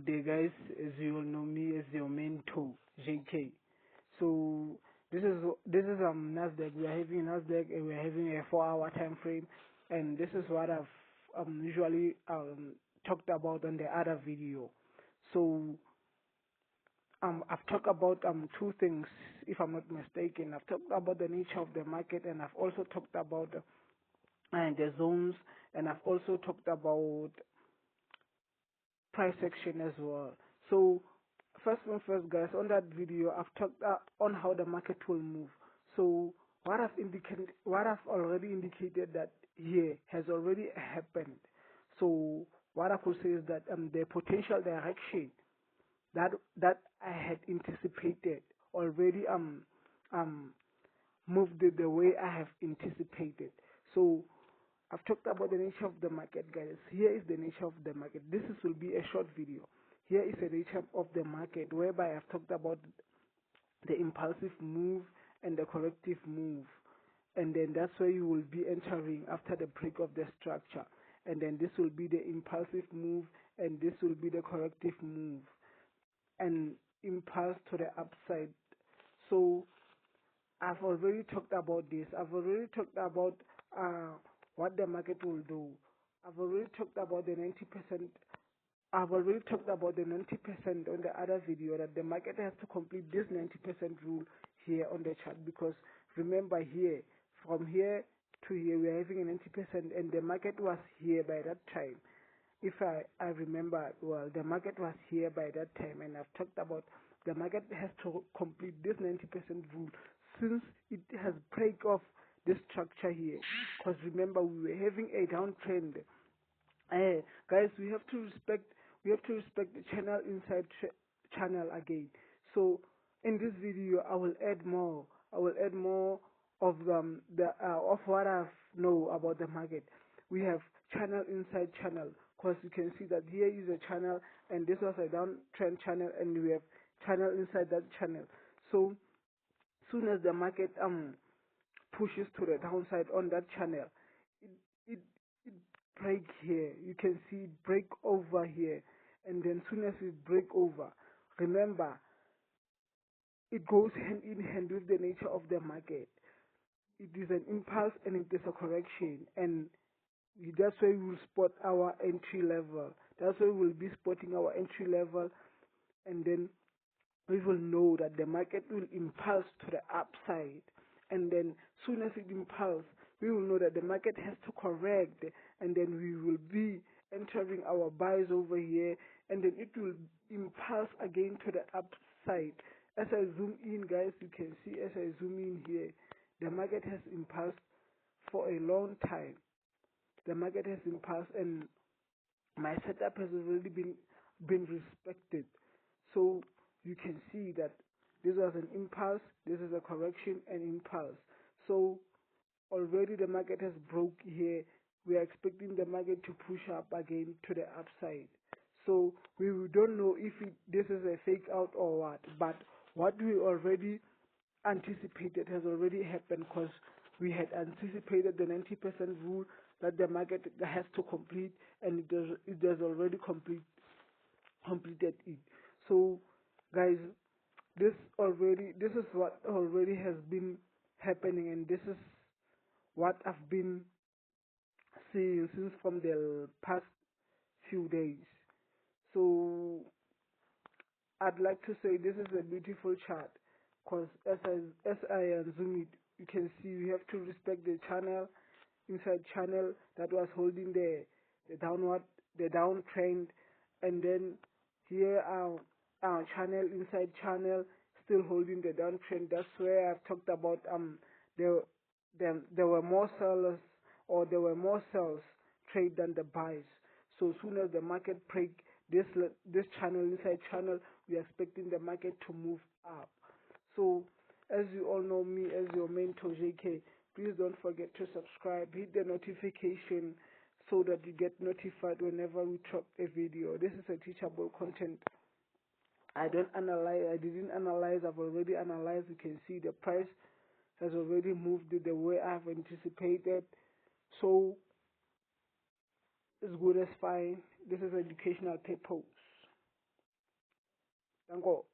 Good day, guys. As you all know me as your mentor, JK. So this is Nasdaq. We are having Nasdaq, and we are having a 4-hour time frame, and this is what I've usually talked about on the other video. So I've talked about two things, if I'm not mistaken. I've talked about the nature of the market, and I've also talked about the zones, and I've also talked about price action as well. So first one first, guys, on that video I've talked on how the market will move. So what I've already indicated that here has already happened. So what I could say is that the potential direction that I had anticipated already moved it the way I have anticipated. So I've talked about the nature of the market, guys. Here is the nature of the market. Will be a short video. Here is the nature of the market, whereby I've talked about the impulsive move and the corrective move. And then that's where you will be entering after the break of the structure. And then this will be the impulsive move, and this will be the corrective move. And impulse to the upside. So I've already talked about this. I've already talked about what the market will do. I've already talked about the 90%. I've already talked about the 90% on the other video, that the market has to complete this 90% rule here on the chart, because remember, here, from here to here, we are having a 90%, and the market was here by that time. If I remember well, the market was here by that time, and I've talked about the market has to complete this 90% rule since it has break off this structure here. Because remember, we were having a downtrend. Guys, we have to respect the channel inside channel again. So in this video, I will add more of of what I know about the market. We have channel inside channel, because you can see that here is a channel, and this was a downtrend channel, and we have channel inside that channel. So soon as the market pushes to the downside on that channel, it break here. You can see it break over here, and then soon as it break over, remember, it goes hand in hand with the nature of the market. It is an impulse and it is a correction, and that's why we will spot our entry level. That's why we will be spotting our entry level, and then we will know that the market will impulse to the upside. And then soon as it impulse, we will know that the market has to correct, and then we will be entering our buys over here, and then it will impulse again to the upside. As I zoom in, guys, you can see as I zoom in here, the market has impulsed for a long time. The market has impulsed, and my setup has already been respected. So you can see that this was an impulse, this is a correction and impulse. So already the market has broke here. We are expecting the market to push up again to the upside. So we don't know if this is a fake out or what, but what we already anticipated has already happened, because we had anticipated the 90% rule that the market has to complete, and it does already completed it. So guys, this is what already has been happening, and this is what I've been seeing since from the past few days. So I'd like to say this is a beautiful chart, because as I zoom it, you can see we have to respect the channel inside channel that was holding the downtrend, and then here our channel inside channel still holding the downtrend. That's where I've talked about there were more sellers, or there were more sells trade than the buys. So soon as the market break this channel inside channel, we are expecting the market to move up. So as you all know me as your mentor, JK, please don't forget to subscribe, hit the notification so that you get notified whenever we drop a video. This is a teachable content. I didn't analyze, I've already analyzed. You can see the price has already moved the way I've anticipated. So it's good as fine. This is educational purpose. Anko.